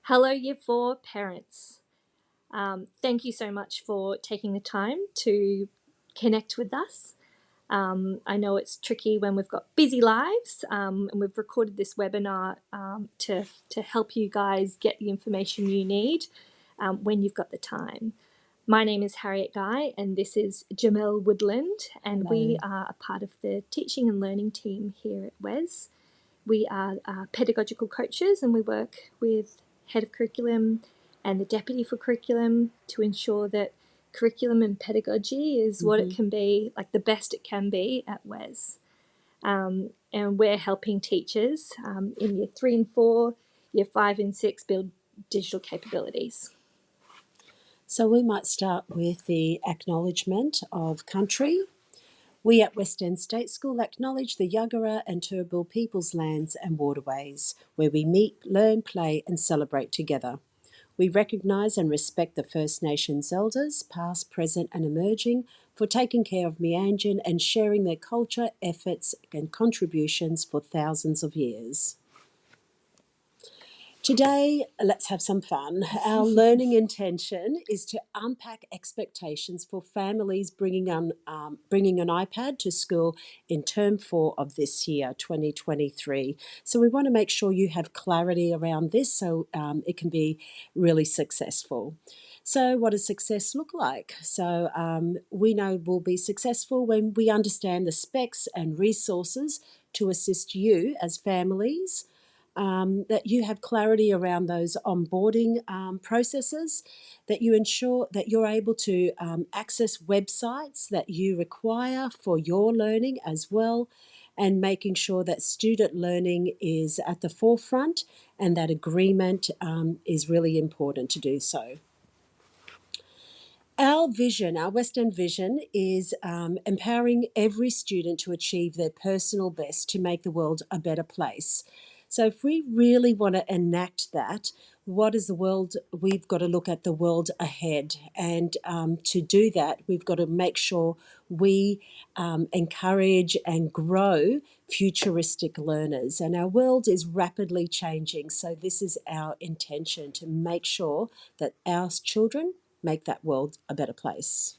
Hello, Year 4 parents. Thank you so much for taking the time to connect with us. I know it's tricky when we've got busy lives, and we've recorded this webinar to help you guys get the information you need when you've got the time. My name is Harriet Guy, and this is Jamel Woodland, and Hello. we are a part of the teaching and learning team here at WES. We are pedagogical coaches, and we work with Head of Curriculum and the Deputy for Curriculum to ensure that curriculum and pedagogy is what it can be, like the best it can be at WES. And we're helping teachers in Year 3 and 4, Year 5 and 6 build digital capabilities. So we might start with the acknowledgement of country. We at West End State School acknowledge the Yagara and Turrbal people's lands and waterways, where we meet, learn, play and celebrate together. We recognise and respect the First Nations elders, past, present and emerging, for taking care of Meanjin and sharing their culture, efforts and contributions for thousands of years. Today, let's have some fun. Our learning intention is to unpack expectations for families bringing an iPad to school in term 4 of this year, 2023. So we want to make sure you have clarity around this so it can be really successful. So what does success look like? So we know we'll be successful when we understand the specs and resources to assist you as families. That you have clarity around those onboarding processes, that you ensure that you're able to access websites that you require for your learning as well, and making sure that student learning is at the forefront and that agreement is really important to do so. Our vision, our West End vision, is empowering every student to achieve their personal best to make the world a better place. So if we really want to enact that, what is the world? We've got to look at the world ahead. And to do that, we've got to make sure we encourage and grow futuristic learners. And our world is rapidly changing. So this is our intention, to make sure that our children make that world a better place.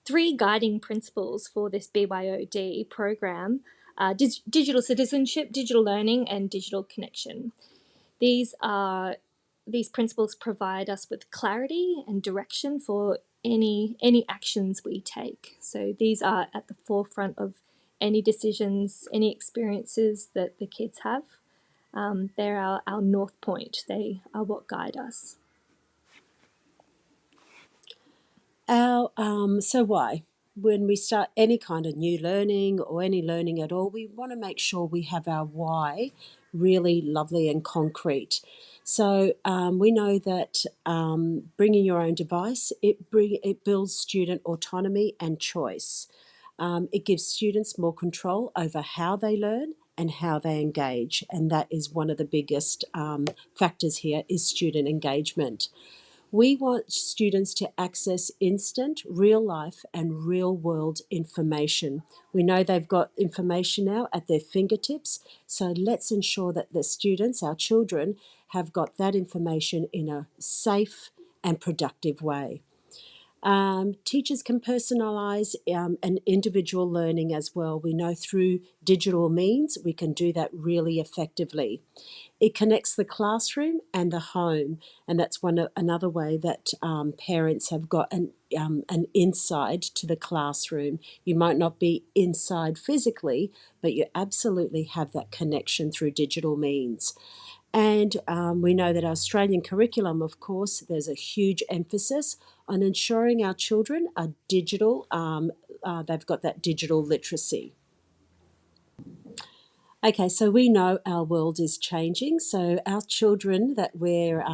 3 guiding principles for this BYOD program are digital citizenship, digital learning, and digital connection. These principles provide us with clarity and direction for any actions we take. So these are at the forefront of any decisions, any experiences that the kids have. They're our north point. They are what guide us. So why? When we start any kind of new learning or any learning at all, we want to make sure we have our why really lovely and concrete. So we know that bringing your own device, it builds student autonomy and choice. It gives students more control over how they learn and how they engage, and that is one of the biggest factors here is student engagement. We want students to access instant, real life and real world information. We know they've got information now at their fingertips, so let's ensure that the students, our children, have got that information in a safe and productive way. Teachers can personalise an individual learning as well. We know through digital means we can do that really effectively. It connects the classroom and the home, and that's another way that parents have got an inside to the classroom. You might not be inside physically, but you absolutely have that connection through digital means. And we know that our Australian curriculum, of course, there's a huge emphasis on ensuring our children are digital, they've got that digital literacy. Okay, so we know our world is changing. So our children that we're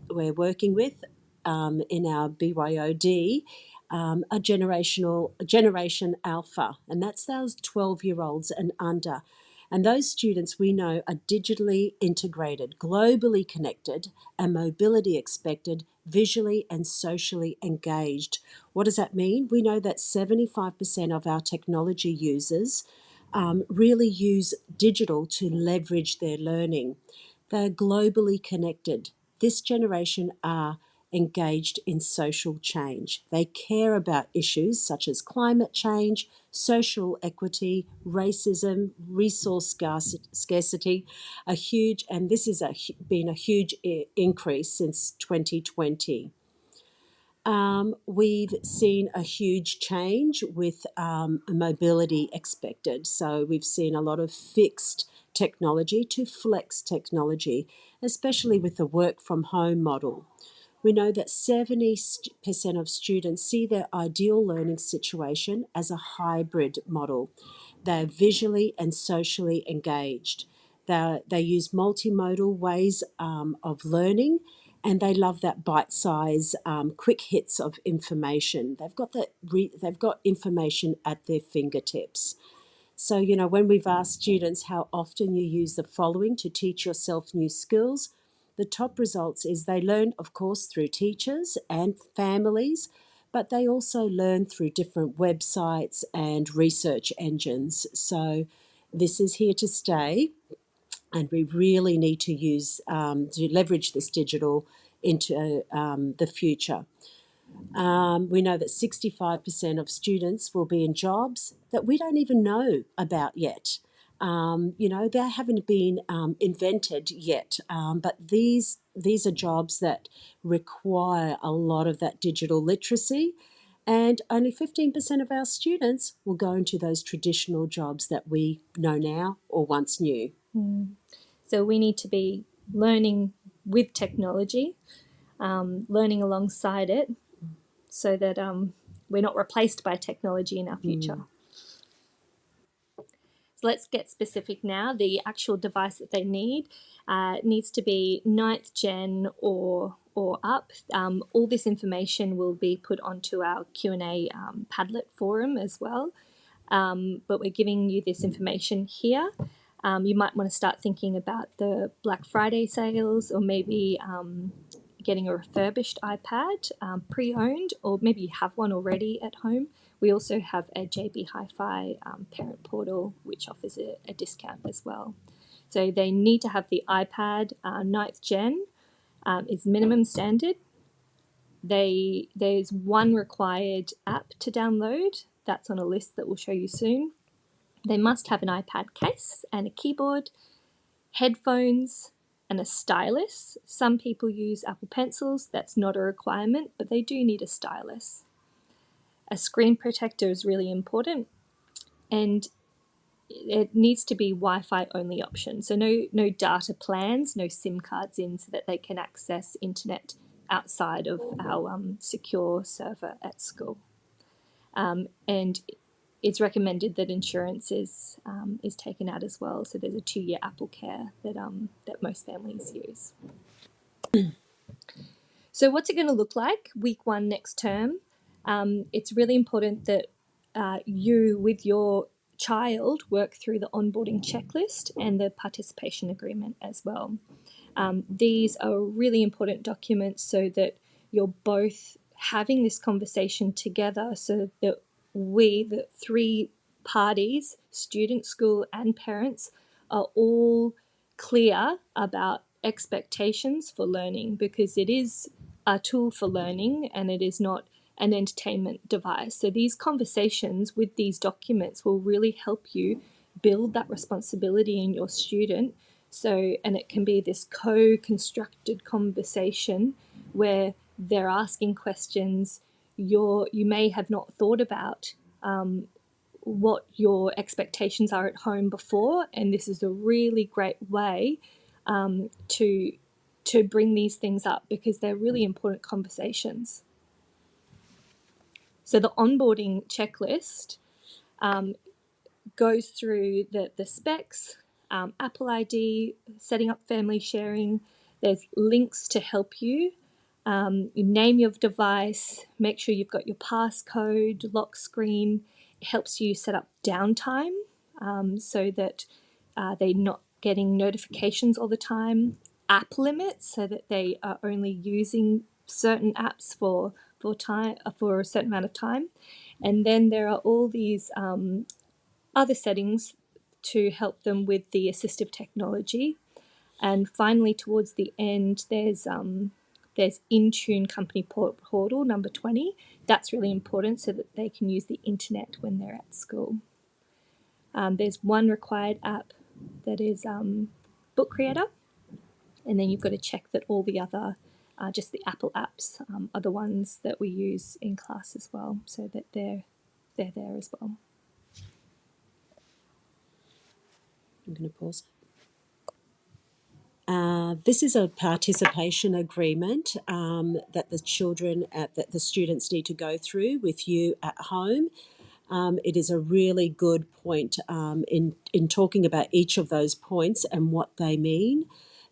working with in our BYOD are Generation Alpha, and that's those 12-year-olds and under. And those students we know are digitally integrated, globally connected, and mobility expected, visually and socially engaged. What does that mean? We know that 75% of our technology users really use digital to leverage their learning. They're globally connected. This generation are engaged in social change. They care about issues such as climate change, social equity, racism, resource scarcity, and this has been a huge increase since 2020. We've seen a huge change with mobility expected. So we've seen a lot of fixed technology to flex technology, especially with the work from home model. We know that 70% of students see their ideal learning situation as a hybrid model. They're visually and socially engaged. They use multimodal ways of learning, and they love that bite-size, quick hits of information. They've got information at their fingertips. So, when we've asked students how often you use the following to teach yourself new skills, the top results is they learn, of course, through teachers and families, but they also learn through different websites and research engines. So, this is here to stay, and we really need to to leverage this digital into the future. We know that 65% of students will be in jobs that we don't even know about yet. They haven't been invented yet, but these are jobs that require a lot of that digital literacy, and only 15% of our students will go into those traditional jobs that we know now or once knew. So we need to be learning with technology, learning alongside it, so that we're not replaced by technology in our future. So let's get specific now. The actual device that they need needs to be 9th gen or up. All this information will be put onto our Q&A Padlet forum as well. But we're giving you this information here. You might want to start thinking about the Black Friday sales, or maybe getting a refurbished iPad, pre-owned, or maybe you have one already at home. We also have a JB Hi-Fi parent portal, which offers a discount as well. So they need to have the iPad 9th gen is minimum standard. There's one required app to download. That's on a list that we'll show you soon. They must have an iPad case and a keyboard, headphones, and a stylus. Some people use Apple Pencils. That's not a requirement, but they do need a stylus. A screen protector is really important, and it needs to be Wi-Fi only option. So no data plans, no SIM cards in, so that they can access internet outside of our secure server at school. And it's recommended that insurance is taken out as well. So there's a 2-year Apple Care that most families use. So what's it going to look like week 1 next term? It's really important that you, with your child, work through the onboarding checklist and the participation agreement as well. These are really important documents so that you're both having this conversation together, so that we, the 3 parties, student, school, and parents, are all clear about expectations for learning, because it is a tool for learning and it is not an entertainment device. So these conversations with these documents will really help you build that responsibility in your student. So, and it can be this co-constructed conversation where they're asking questions you may have not thought about what your expectations are at home before, and this is a really great way to bring these things up, because they're really important conversations. So the onboarding checklist goes through the specs, Apple ID, setting up family sharing. There's links to help you. You name your device, make sure you've got your passcode, lock screen. It helps you set up downtime so that they're not getting notifications all the time. App limits, so that they are only using certain apps for a certain amount of time. And then there are all these other settings to help them with the assistive technology. And finally, towards the end, there's Intune Company Portal number 20. That's really important so that they can use the internet when they're at school. There's one required app that is Book Creator, and then you've got to check that all the other, just the Apple apps, are the ones that we use in class as well, so that they're there as well. I'm going to pause. This is a participation agreement that the that the students need to go through with you at home. It is a really good point in talking about each of those points and what they mean.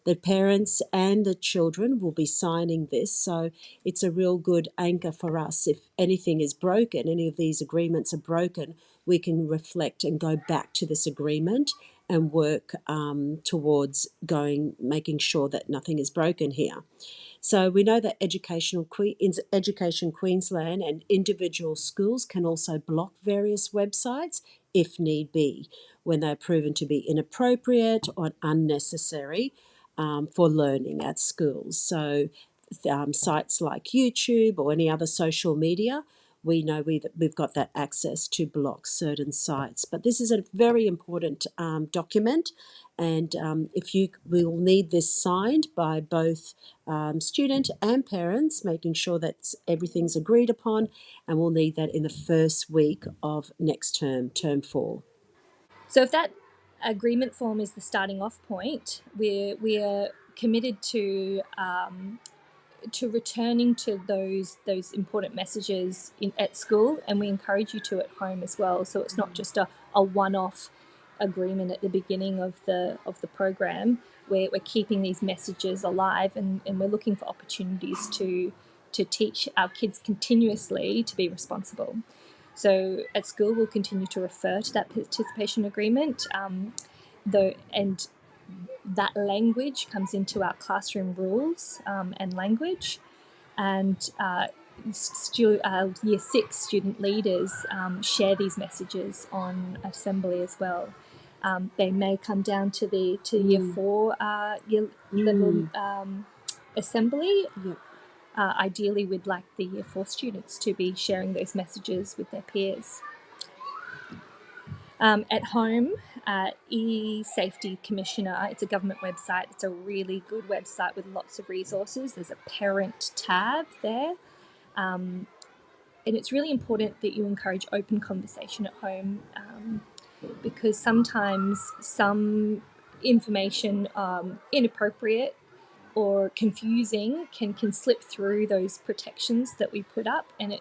The parents and the children will be signing this, so it's a real good anchor for us. If anything is broken, any of these agreements are broken, we can reflect and go back to this agreement and work towards making sure that nothing is broken here. So we know that Education Queensland and individual schools can also block various websites if need be, when they're proven to be inappropriate or unnecessary for learning at schools. So sites like YouTube or any other social media, we know we've got that access to block certain sites. But this is a very important document, and we will need this signed by both student and parents, making sure that everything's agreed upon, and we'll need that in the first week of next term, term 4. So if that agreement form is the starting off point, we're committed to returning to those important messages at school, and we encourage you to at home as well. So it's not just a one-off agreement at the beginning of the program. We're keeping these messages alive, and we're looking for opportunities to teach our kids continuously to be responsible. So at school, we'll continue to refer to that participation agreement, and that language comes into our classroom rules and language. And Year 6 student leaders share these messages on assembly as well. They may come down to Year 4 year level assembly. Yep. Ideally, we'd like the Year 4 students to be sharing those messages with their peers. At home, eSafety Commissioner, it's a government website. It's a really good website with lots of resources. There's a parent tab there. And it's really important that you encourage open conversation at home, because sometimes some information, inappropriate or confusing, can slip through those protections that we put up, and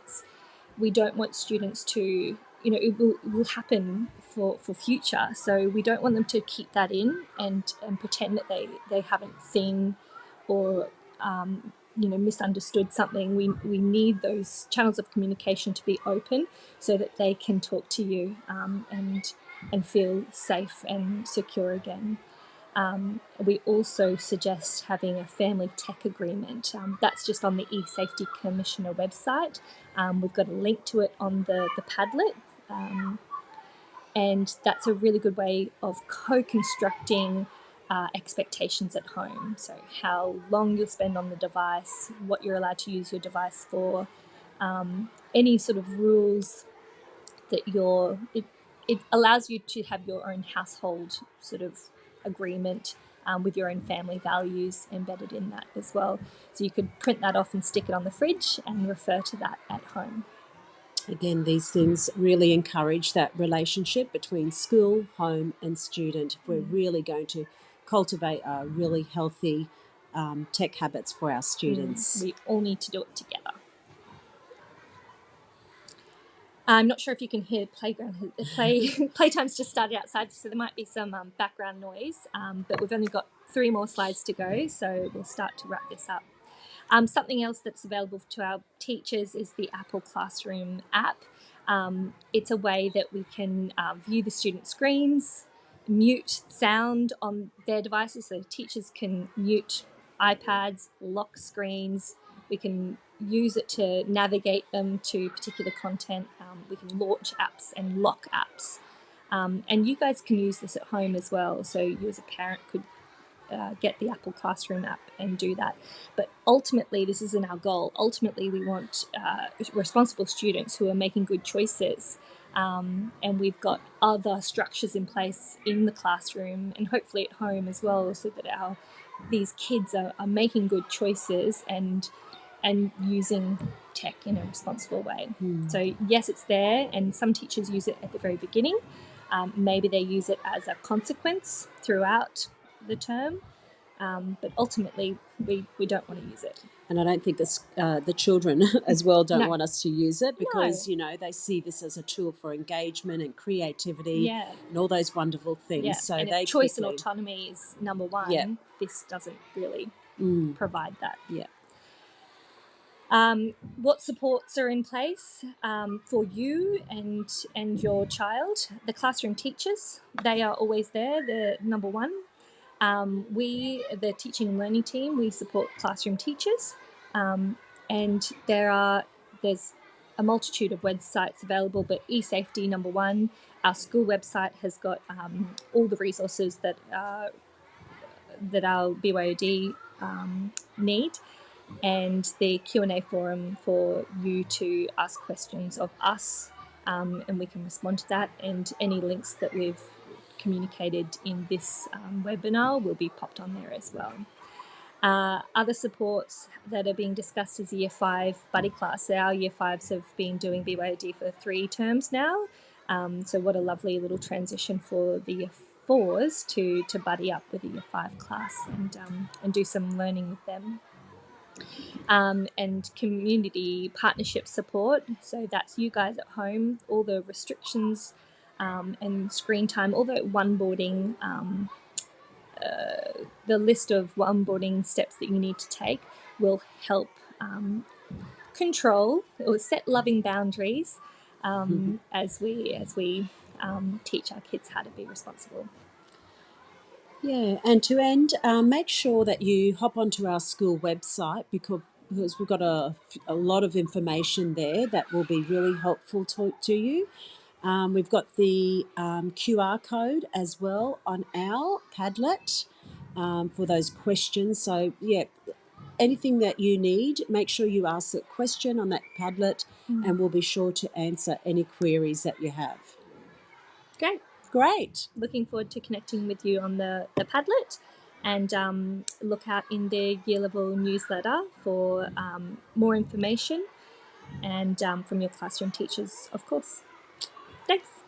we don't want students to, it will happen for future, so we don't want them to keep that in and pretend that they haven't seen or misunderstood something. We need those channels of communication to be open so that they can talk to you and feel safe and secure again. We also suggest having a family tech agreement. That's just on the eSafety Commissioner website. We've got a link to it on the Padlet, and that's a really good way of co-constructing expectations at home. So how long you'll spend on the device, what you're allowed to use your device for, any sort of rules that it allows you to have your own household sort of agreement with your own family values embedded in that as well. So you could print that off and stick it on the fridge and refer to that at home. Again, these things really encourage that relationship between school, home, and student. If we're really going to cultivate really healthy tech habits for our students. We all need to do it together. I'm not sure if you can hear playtime's just started outside, so there might be some background noise, but we've only got 3 more slides to go, so we'll start to wrap this up. Something else that's available to our teachers is the Apple Classroom app. It's a way that we can view the student screens, mute sound on their devices, so teachers can mute iPads, lock screens. We can use it to navigate them to particular content. We can launch apps and lock apps. And you guys can use this at home as well. So you as a parent could get the Apple Classroom app and do that. But ultimately, this isn't our goal. Ultimately, we want responsible students who are making good choices. And we've got other structures in place in the classroom and hopefully at home as well, so that these kids are making good choices and using tech in a responsible way. So yes, it's there, and some teachers use it at the very beginning. Maybe they use it as a consequence throughout the term, but ultimately we don't want to use it. And I don't think the children as well don't No. want us to use it, because, No. you know, they see this as a tool for engagement and creativity Yeah. and all those wonderful things. Yeah. So And they if choice quickly, and autonomy is number one, Yeah. this doesn't really provide that. Yeah. What supports are in place for you and your child? The classroom teachers, they are always there. They're number one. We, the teaching and learning team, we support classroom teachers, and there's a multitude of websites available, but eSafety number one. Our school website has got all the resources that our BYOD need, and the Q&A forum for you to ask questions of us, and we can respond to that, and any links that we've communicated in this webinar will be popped on there as well. Other supports that are being discussed is Year 5 buddy class. So our Year 5s have been doing BYOD for 3 terms now. So what a lovely little transition for the Year 4s to buddy up with the Year 5 class and do some learning with them. And community partnership support. So that's you guys at home, all the restrictions and screen time, all the onboarding, the list of onboarding steps that you need to take will help control or set loving boundaries as we teach our kids how to be responsible. Yeah, and to end, make sure that you hop onto our school website, because we've got a lot of information there that will be really helpful to you. We've got the QR code as well on our Padlet for those questions. So, yeah, anything that you need, make sure you ask a question on that Padlet, and we'll be sure to answer any queries that you have. Great. Looking forward to connecting with you on the Padlet, and look out in the year level newsletter for more information and from your classroom teachers, of course. Thanks.